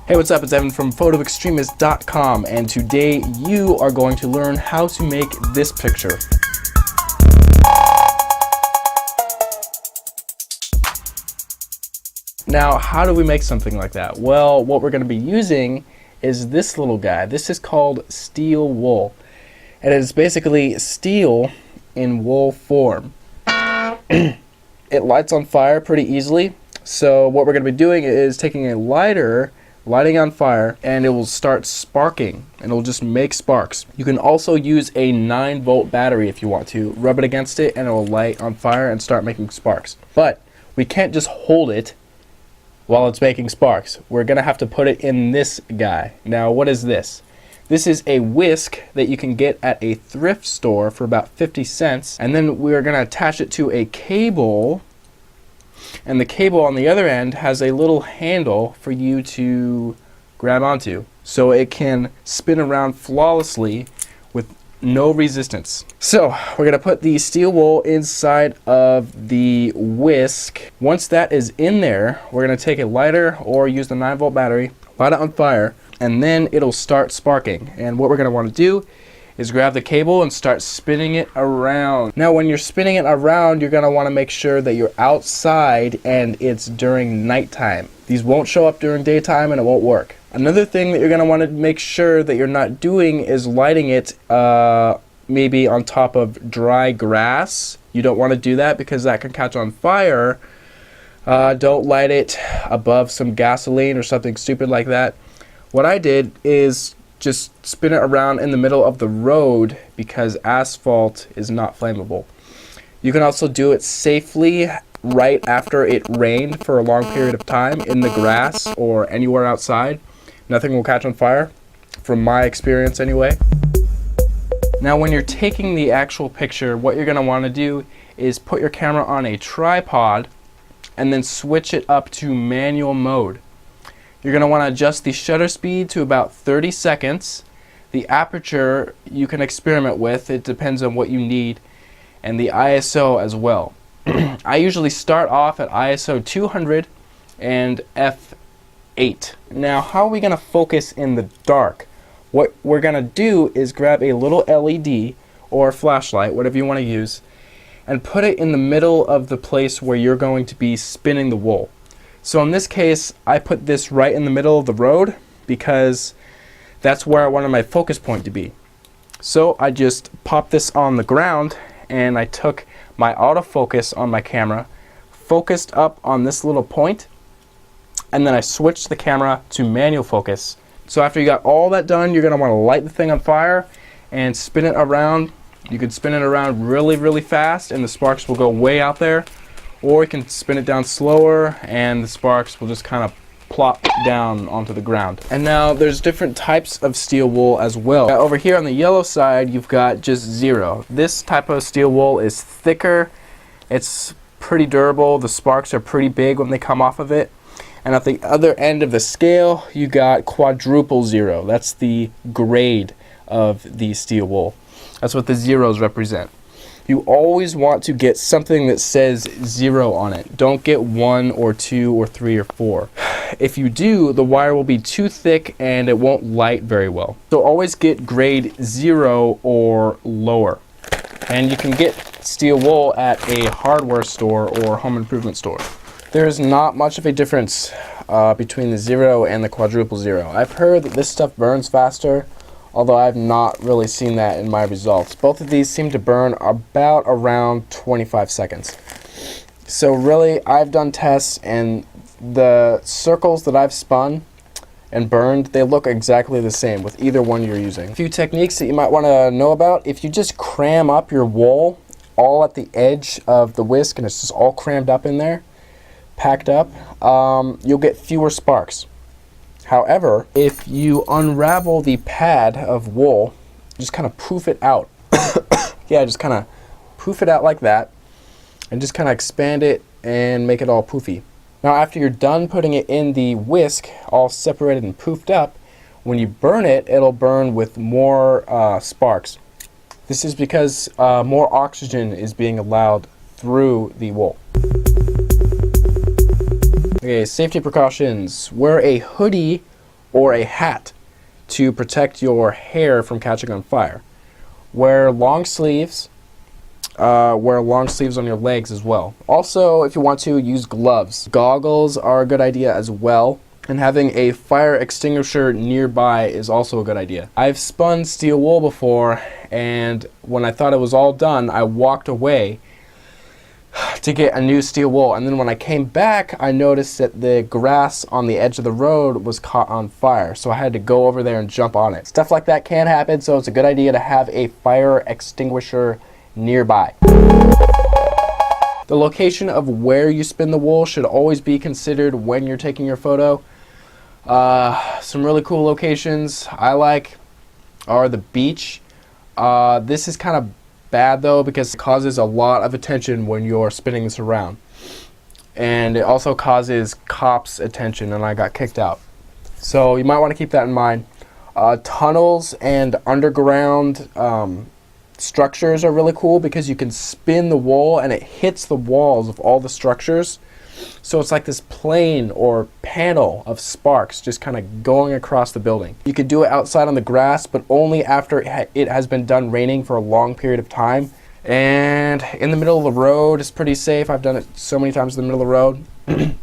Hey, what's up? It's Evan from photoextremist.com, and today you are going to learn how to make this picture. Now, how do we make something like that? Well, what we're going to be using is this little guy. This is called steel wool. And it is basically steel in wool form. It lights on fire pretty easily. So what we're going to be doing is taking a lighter, lighting on fire, and it will start sparking, and it will just make sparks. You can also use a 9-volt battery if you want to. Rub it against it and it will light on fire and start making sparks. But we can't just hold it while it's making sparks. We're going to have to put it in this guy. Now, what is this? This is a whisk that you can get at a thrift store for about 50 cents. And then we're going to attach it to a cable. And the cable on the other end has a little handle for you to grab onto, so it can spin around flawlessly with no resistance. So we're going to put the steel wool inside of the whisk. Once that is in there, we're going to take a lighter or use the 9-volt battery, light it on fire, and then it'll start sparking. And what we're going to want to do is grab the cable and start spinning it around. Now, when you're spinning it around, you're going to want to make sure that you're outside and it's during nighttime. These won't show up during daytime and it won't work. Another thing that you're going to want to make sure that you're not doing is lighting it maybe on top of dry grass. You don't want to do that because that can catch on fire. Don't light it above some gasoline or something stupid like that. What I did is just spin it around in the middle of the road because asphalt is not flammable. You can also do it safely right after it rained for a long period of time in the grass or anywhere outside. Nothing will catch on fire, from my experience anyway. Now, when you're taking the actual picture, what you're going to want to do is put your camera on a tripod and then switch it up to manual mode. You're going to want to adjust the shutter speed to about 30 seconds. The aperture you can experiment with, it depends on what you need, and the ISO as well. I usually start off at ISO 200 and f8. Now, how are we going to focus in the dark? What we're going to do is grab a little LED or flashlight, whatever you want to use, and put it in the middle of the place where you're going to be spinning the wool. So in this case, I put this right in the middle of the road because that's where I wanted my focus point to be. So I just popped this on the ground and I took my autofocus on my camera, focused up on this little point, and then I switched the camera to manual focus. So after you got all that done, you're going to want to light the thing on fire and spin it around. You can spin it around really, really fast and the sparks will go way out there. Or you can spin it down slower and the sparks will just kind of plop down onto the ground. And now there's different types of steel wool as well. Now, over here on the yellow side, you've got just zero. This type of steel wool is thicker. It's pretty durable. The sparks are pretty big when they come off of it. And at the other end of the scale, you got quadruple zero. That's the grade of the steel wool. That's what the zeros represent. You always want to get something that says 0 on it. Don't get 1 or 2 or 3 or 4. If you do, the wire will be too thick and it won't light very well. So always get grade 0 or lower. And you can get steel wool at a hardware store or home improvement store. There's not much of a difference between the 0 and the quadruple zero. I've heard that this stuff burns faster, although I've not really seen that in my results. Both of these seem to burn about around 25 seconds. So really, I've done tests and the circles that I've spun and burned, they look exactly the same with either one you're using. A few techniques that you might want to know about: if you just cram up your wool all at the edge of the whisk and it's just all crammed up in there, packed up, you'll get fewer sparks. However, if you unravel the pad of wool, just kind of poof it out. Yeah, just kind of poof it out like that, and just kind of expand it and make it all poofy. Now, after you're done putting it in the whisk, all separated and poofed up, when you burn it, it'll burn with more sparks. This is because more oxygen is being allowed through the wool. Okay, safety precautions. Wear a hoodie or a hat to protect your hair from catching on fire. Wear long sleeves on your legs as well. Also, if you want to, use gloves. Goggles are a good idea as well. And having a fire extinguisher nearby is also a good idea. I've spun steel wool before, and when I thought it was all done, I walked away to get a new steel wool. And then when I came back, I noticed that the grass on the edge of the road was caught on fire. So I had to go over there and jump on it. Stuff like that can happen, so it's a good idea to have a fire extinguisher nearby. The location of where you spin the wool should always be considered when you're taking your photo. Some really cool locations I like are the beach. This is kind of bad though because it causes a lot of attention when you're spinning this around. And it also causes cops attention, and I got kicked out. So you might want to keep that in mind. Tunnels and underground structures are really cool because you can spin the wool and it hits the walls of all the structures. So it's like this plane or panel of sparks just kind of going across the building. You could do it outside on the grass, but only after it has been done raining for a long period of time. And in the middle of the road is pretty safe. I've done it so many times in the middle of the road.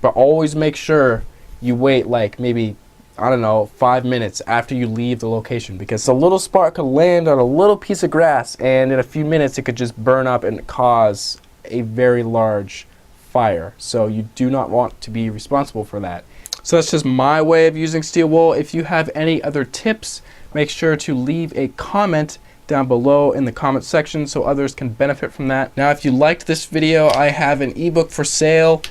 But always make sure you wait like maybe, I don't know, 5 minutes after you leave the location, because a little spark could land on a little piece of grass and in a few minutes it could just burn up and cause a very large fire. So you do not want to be responsible for that. So that's just my way of using steel wool. If you have any other tips, make sure to leave a comment down below in the comment section so others can benefit from that. Now, if you liked this video, I have an ebook for sale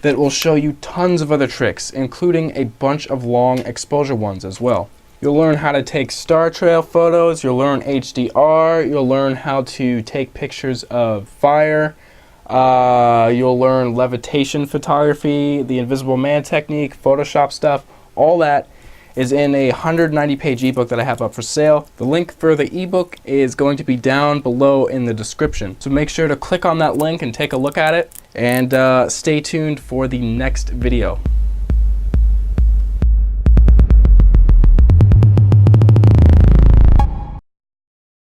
that will show you tons of other tricks, including a bunch of long exposure ones as well. You'll learn how to take star trail photos, you'll learn HDR, you'll learn how to take pictures of fire, you'll learn levitation photography, the invisible man technique, Photoshop stuff. All that is in a 190-page ebook that I have up for sale. The link for the ebook is going to be down below in the description. So make sure to click on that link and take a look at it, and stay tuned for the next video.